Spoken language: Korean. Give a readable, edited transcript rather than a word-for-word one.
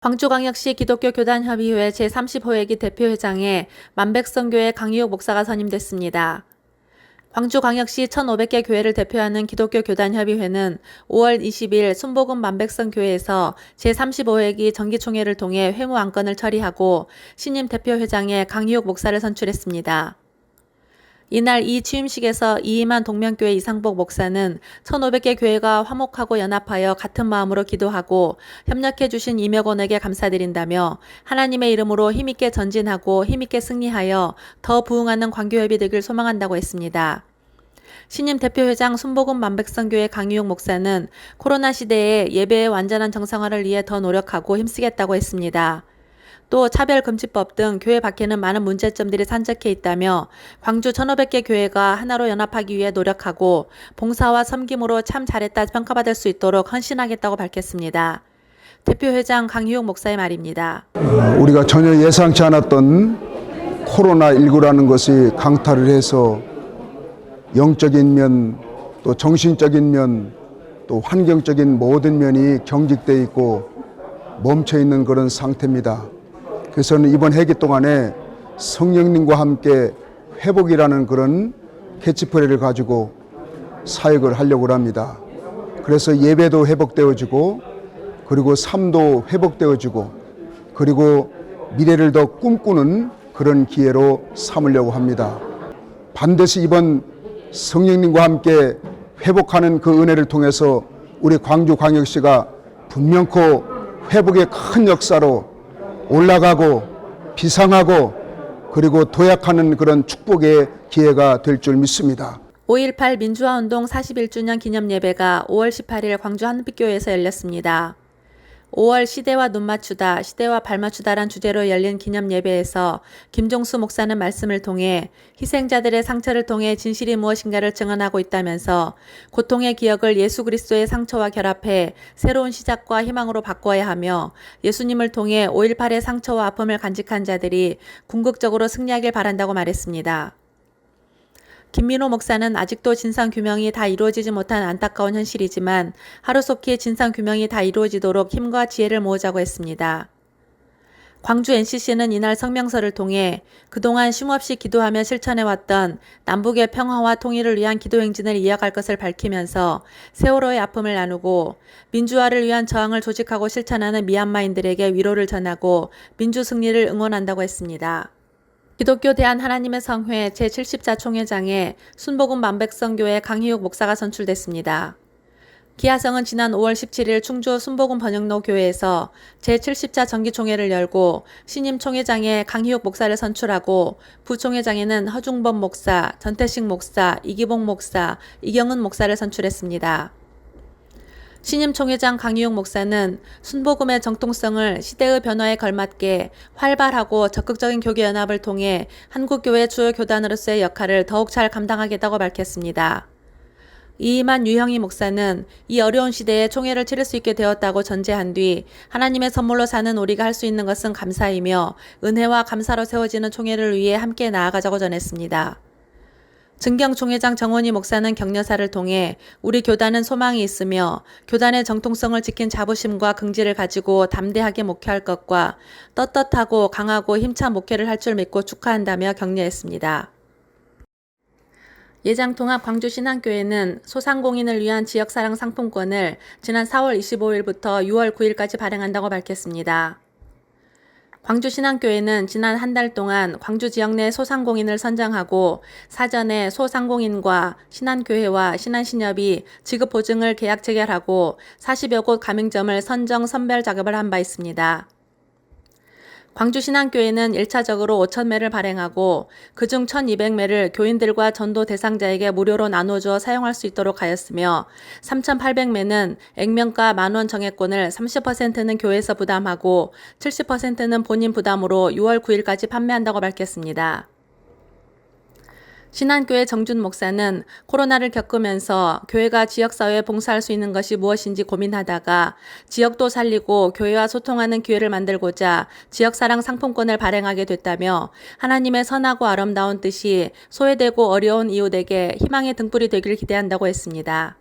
광주광역시 기독교교단협의회 제30호회기 대표회장에 만백성교회 강희욱 목사가 선임됐습니다. 광주광역시 1,500개 교회를 대표하는 기독교교단협의회는 5월 20일 순복음 만백성교회에서 제35회기 정기총회를 통해 회무 안건을 처리하고 신임 대표회장에 강희욱 목사를 선출했습니다. 이날 이 취임식에서 이임한 동명교회 이상복 목사는 1,500개 교회가 화목하고 연합하여 같은 마음으로 기도하고 협력해 주신 임역원에게 감사드린다며 하나님의 이름으로 힘있게 전진하고 힘있게 승리하여 더 부흥하는 광교협이 되길 소망한다고 했습니다. 신임 대표회장 순복음 만백성교회 강희욱 목사는 코로나 시대에 예배의 완전한 정상화를 위해 더 노력하고 힘쓰겠다고 했습니다. 또 차별금지법 등 교회 밖에는 많은 문제점들이 산적해 있다며 광주 1,500개 교회가 하나로 연합하기 위해 노력하고 봉사와 섬김으로 참 잘했다 평가받을 수 있도록 헌신하겠다고 밝혔습니다. 대표회장 강희욱 목사의 말입니다. 우리가 전혀 예상치 않았던 코로나19라는 것이 강타를 해서 영적인 면, 또 정신적인 면, 또 환경적인 모든 면이 경직되어 있고 멈춰 있는 그런 상태입니다. 그래서 이번 회기 동안에 성령님과 함께 회복이라는 그런 캐치프레이를 가지고 사역을 하려고 합니다. 그래서 예배도 회복되어지고 그리고 삶도 회복되어지고 그리고 미래를 더 꿈꾸는 그런 기회로 삼으려고 합니다. 반드시 이번 성령님과 함께 회복하는 그 은혜를 통해서 우리 광주광역시가 분명코 회복의 큰 역사로 올라가고 비상하고 그리고 도약하는 그런 축복의 기회가 될 줄 믿습니다. 5.18 민주화운동 41주년 기념예배가 5월 18일 광주 한빛교회에서 열렸습니다. 5월 시대와 눈 맞추다, 시대와 발 맞추다란 주제로 열린 기념예배에서 김종수 목사는 말씀을 통해 희생자들의 상처를 통해 진실이 무엇인가를 증언하고 있다면서 고통의 기억을 예수 그리스도의 상처와 결합해 새로운 시작과 희망으로 바꿔야 하며 예수님을 통해 5.18의 상처와 아픔을 간직한 자들이 궁극적으로 승리하길 바란다고 말했습니다. 김민호 목사는 아직도 진상규명이 다 이루어지지 못한 안타까운 현실이지만 하루속히 진상규명이 다 이루어지도록 힘과 지혜를 모으자고 했습니다. 광주 NCC는 이날 성명서를 통해 그동안 쉼없이 기도하며 실천해왔던 남북의 평화와 통일을 위한 기도행진을 이어갈 것을 밝히면서 세월호의 아픔을 나누고 민주화를 위한 저항을 조직하고 실천하는 미얀마인들에게 위로를 전하고 민주 승리를 응원한다고 했습니다. 기독교 대한하나님의 성회 제70자 총회장에 순복음 만백성교회 강희욱 목사가 선출됐습니다. 기하성은 지난 5월 17일 충주 순복음 번영로 교회에서 제70자 정기총회를 열고 신임 총회장에 강희욱 목사를 선출하고 부총회장에는 허중범 목사, 전태식 목사, 이기봉 목사, 이경은 목사를 선출했습니다. 신임 총회장 강희욱 목사는 순복음의 정통성을 시대의 변화에 걸맞게 활발하고 적극적인 교계연합을 통해 한국교회 주요 교단으로서의 역할을 더욱 잘 감당하겠다고 밝혔습니다. 이임한 유형희 목사는 이 어려운 시대에 총회를 치를 수 있게 되었다고 전제한 뒤 하나님의 선물로 사는 우리가 할 수 있는 것은 감사이며 은혜와 감사로 세워지는 총회를 위해 함께 나아가자고 전했습니다. 증경 총회장 정원희 목사는 격려사를 통해 우리 교단은 소망이 있으며 교단의 정통성을 지킨 자부심과 긍지를 가지고 담대하게 목회할 것과 떳떳하고 강하고 힘찬 목회를 할 줄 믿고 축하한다며 격려했습니다. 예장통합 광주신앙교회는 소상공인을 위한 지역사랑 상품권을 지난 4월 25일부터 6월 9일까지 발행한다고 밝혔습니다. 광주신앙교회는 지난 한 달 동안 광주 지역 내 소상공인을 선정하고 사전에 소상공인과 신안교회와 신안신협이 지급보증을 계약 체결하고 40여 곳 가맹점을 선정 선별 작업을 한 바 있습니다. 광주신앙교회는 1차적으로 5,000매를 발행하고 그중 1,200매를 교인들과 전도 대상자에게 무료로 나눠주어 사용할 수 있도록 하였으며 3,800매는 액면가 10,000원 정액권을 30%는 교회에서 부담하고 70%는 본인 부담으로 6월 9일까지 판매한다고 밝혔습니다. 신안교회 정준 목사는 코로나를 겪으면서 교회가 지역사회에 봉사할 수 있는 것이 무엇인지 고민하다가 지역도 살리고 교회와 소통하는 기회를 만들고자 지역사랑 상품권을 발행하게 됐다며 하나님의 선하고 아름다운 뜻이 소외되고 어려운 이웃에게 희망의 등불이 되기를 기대한다고 했습니다.